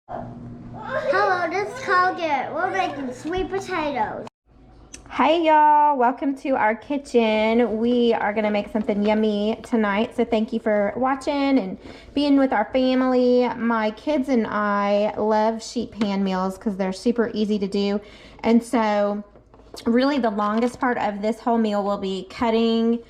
Hello, this is Colgate. We're making sweet potatoes. Hey y'all, welcome to our kitchen. We are gonna make something yummy tonight, so thank you for watching and being with our family. My kids and I love sheet pan meals because they're super easy to do, and so really the longest part of this whole meal will be cutting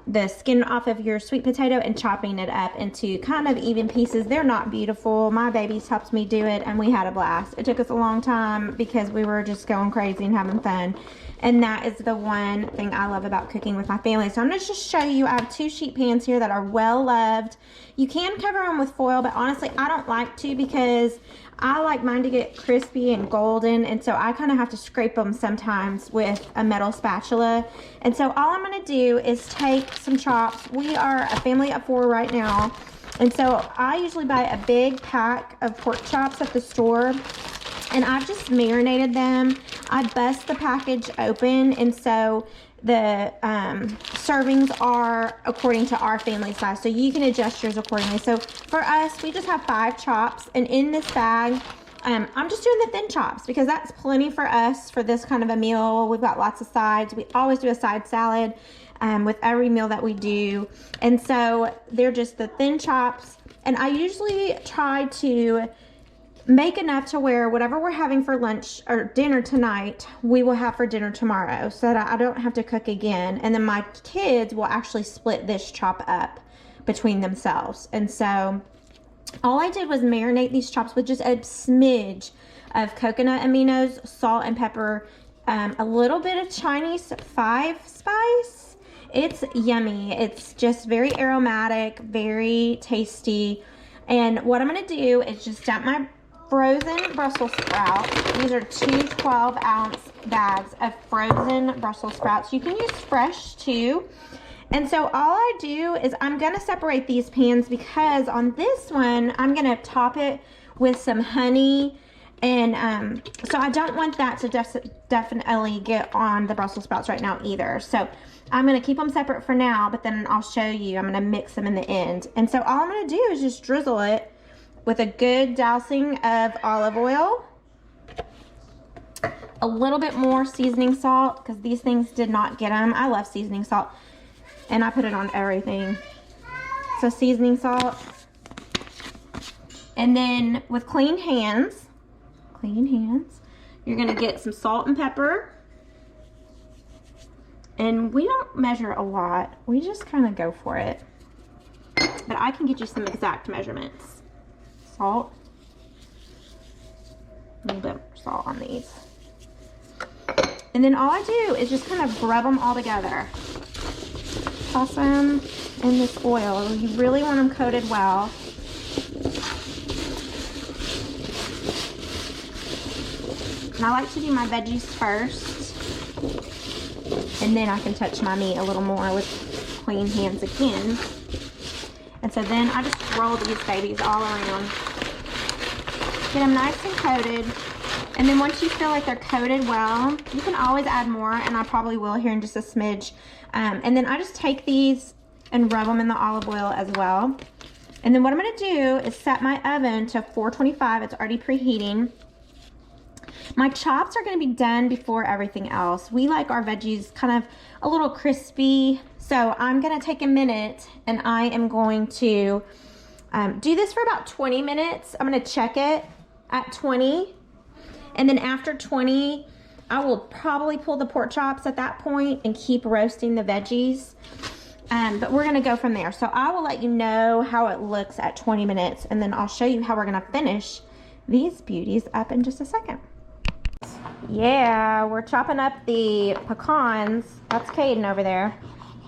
the skin off of your sweet potato and chopping it up into kind of even pieces. They're not beautiful. My babies helped me do it and we had a blast. It took us a long time because we were just going crazy and having fun. And that is the one thing I love about cooking with my family. So I'm going to just show you, I have 2 sheet pans here that are well loved. You can cover them with foil, but honestly I don't like to because I like mine to get crispy and golden, and so I kind of have to scrape them sometimes with a metal spatula. And so all I'm going to do is take some chops. We are a family of 4 right now, and so I usually buy a big pack of pork chops at the store, and I've just marinated them. I bust the package open, and so the servings are according to our family size, so you can adjust yours accordingly. So for us, we just have 5 chops, and in this bag I'm just doing the thin chops because that's plenty for us for this kind of a meal. We've got lots of sides. We always do a side salad with every meal that we do, and so they're just the thin chops. And I usually try to make enough to where whatever we're having for lunch or dinner tonight, we will have for dinner tomorrow, so that I don't have to cook again. And then my kids will actually split this chop up between themselves. And so all I did was marinate these chops with just a smidge of coconut aminos, salt and pepper, a little bit of Chinese 5 spice. It's yummy. It's just very aromatic, very tasty. And what I'm going to do is just dump my frozen Brussels sprouts. These are 2 12-ounce bags of frozen Brussels sprouts. You can use fresh too. And so all I do is I'm going to separate these pans because on this one I'm going to top it with some honey, and so I don't want that to definitely get on the Brussels sprouts right now either. So I'm going to keep them separate for now, but then I'll show you. I'm going to mix them in the end. And so all I'm going to do is just drizzle it with a good dousing of olive oil, a little bit more seasoning salt because these things did not get them. I love seasoning salt and I put it on everything. So seasoning salt, and then with clean hands, you're gonna get some salt and pepper. And we don't measure a lot, we just kind of go for it, but I can get you some exact measurements. Salt, a little bit more salt on these, and then all I do is just kind of rub them all together. Toss them in this oil. You really want them coated well. And I like to do my veggies first, and then I can touch my meat a little more with clean hands again. And so then I just roll these babies all around. Get them nice and coated. And then once you feel like they're coated well, you can always add more, and I probably will here in just a smidge. And then I just take these and rub them in the olive oil as well. And then what I'm going to do is set my oven to 425. It's already preheating. My chops are going to be done before everything else. We like our veggies kind of a little crispy. So I'm going to take a minute and I am going to do this for about 20 minutes. I'm going to check it at 20. And then after 20, I will probably pull the pork chops at that point and keep roasting the veggies. But we're going to go from there. So I will let you know how it looks at 20 minutes. And then I'll show you how we're going to finish these beauties up in just a second. Yeah, we're chopping up the pecans. That's Caden over there.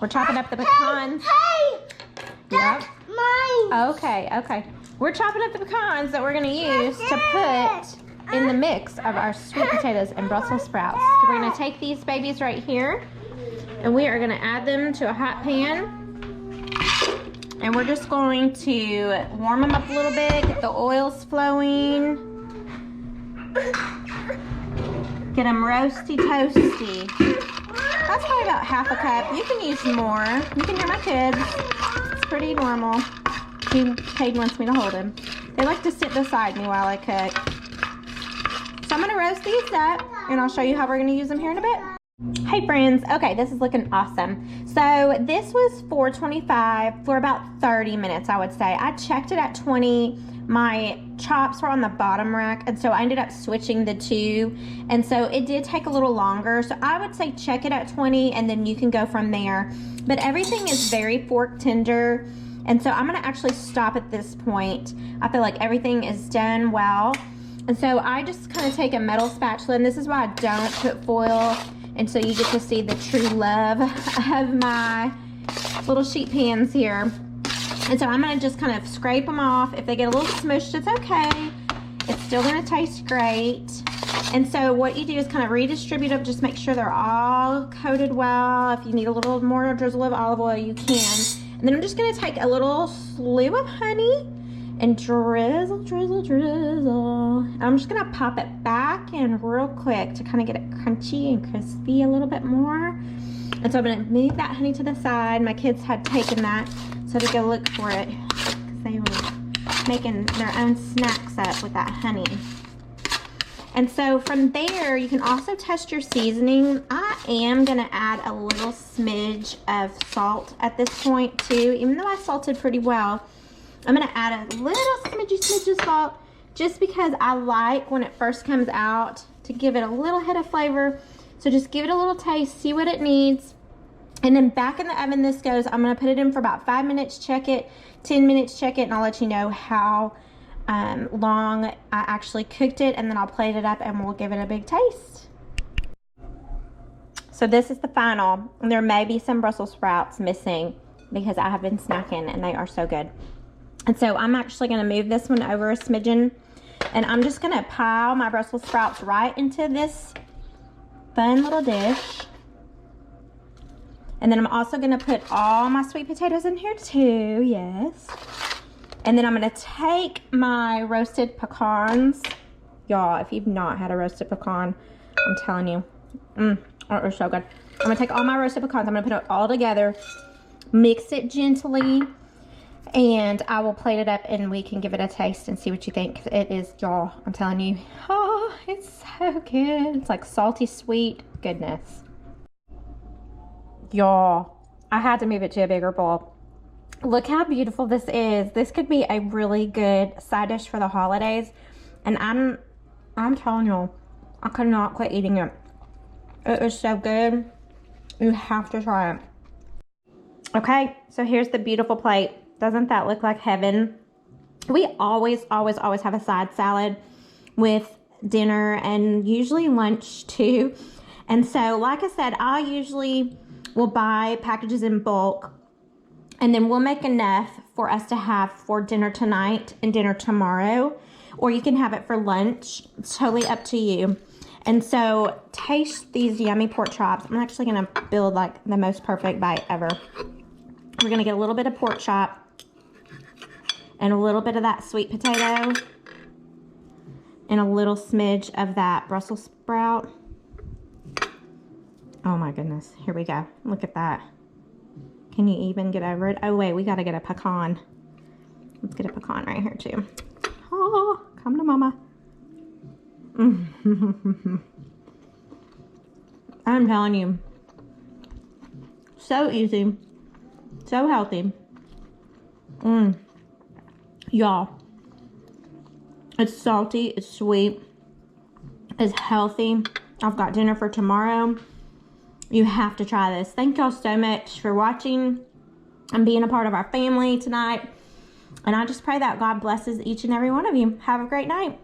We're chopping up the pecans. Hey! That's mine! Okay. We're chopping up the pecans that we're going to use to put in the mix of our sweet potatoes and Brussels sprouts. So we're going to take these babies right here, and we are going to add them to a hot pan. And we're just going to warm them up a little bit, get the oils flowing. Get them roasty toasty. That's probably about half a cup. You can use more. You can hear my kids. It's pretty normal. Caden wants me to hold him. They They like to sit beside me while I cook. So I'm gonna roast these up and I'll show you how we're gonna use them here in a bit. Hey friends, okay, this is looking awesome. So this was $4.25 for about 30 minutes, I would say. I checked it at 20. My chops were on the bottom rack, and so I ended up switching the two, and so it did take a little longer. So I would say check it at 20 and then you can go from there. But everything is very fork tender, and so I'm gonna actually stop at this point. I feel like everything is done well. And so I just kind of take a metal spatula, and this is why I don't put foil, and so you get to see the true love of my little sheet pans here. And so I'm gonna just kind of scrape them off. If they get a little smushed, it's okay. It's still gonna taste great. And so what you do is kind of redistribute them, just make sure they're all coated well. If you need a little more drizzle of olive oil, you can. And then I'm just gonna take a little slew of honey and drizzle, drizzle, drizzle. I'm just gonna pop it back in real quick to kind of get it crunchy and crispy a little bit more. And so I'm gonna move that honey to the side. My kids had taken that, so to go look for it, because they were making their own snacks up with that honey. And so from there, you can also test your seasoning. I am gonna add a little smidge of salt at this point too, even though I salted pretty well. I'm gonna add a little smidge of salt, just because I like when it first comes out to give it a little hit of flavor. So just give it a little taste, see what it needs. And then back in the oven this goes. I'm gonna put it in for about 5 minutes, check it, 10 minutes, check it, and I'll let you know how long I actually cooked it, and then I'll plate it up and we'll give it a big taste. So this is the final. There may be some Brussels sprouts missing because I have been snacking and they are so good. And so I'm actually gonna move this one over a smidgen, and I'm just gonna pile my Brussels sprouts right into this fun little dish. And then I'm also gonna put all my sweet potatoes in here too, yes. And then I'm gonna take my roasted pecans. Y'all, if you've not had a roasted pecan, I'm telling you, they're so good. I'm gonna take all my roasted pecans, I'm gonna put it all together, mix it gently, and I will plate it up and we can give it a taste and see what you think. It is, y'all, I'm telling you, oh, it's so good. It's like salty sweet goodness. Y'all, I had to move it to a bigger bowl. Look how beautiful this is. This could be a really good side dish for the holidays. And I'm telling you, I could not quit eating it. It is so good. You have to try it. Okay, so here's the beautiful plate. Doesn't that look like heaven? We always have a side salad with dinner and usually lunch too. And so, like I said, I usually will buy packages in bulk, and then we'll make enough for us to have for dinner tonight and dinner tomorrow, or you can have it for lunch. It's totally up to you. And so taste these yummy pork chops. I'm actually gonna build like the most perfect bite ever. We're gonna get a little bit of pork chop and a little bit of that sweet potato and a little smidge of that Brussels sprout. Oh my goodness, here we go. Look at that. Can you even get over it? Oh wait, we gotta get a pecan. Let's get a pecan right here too. Oh, come to mama. I'm telling you, so easy, so healthy. Y'all, it's salty, it's sweet, it's healthy. I've got dinner for tomorrow. You have to try this. Thank y'all so much for watching and being a part of our family tonight. And I just pray that God blesses each and every one of you. Have a great night.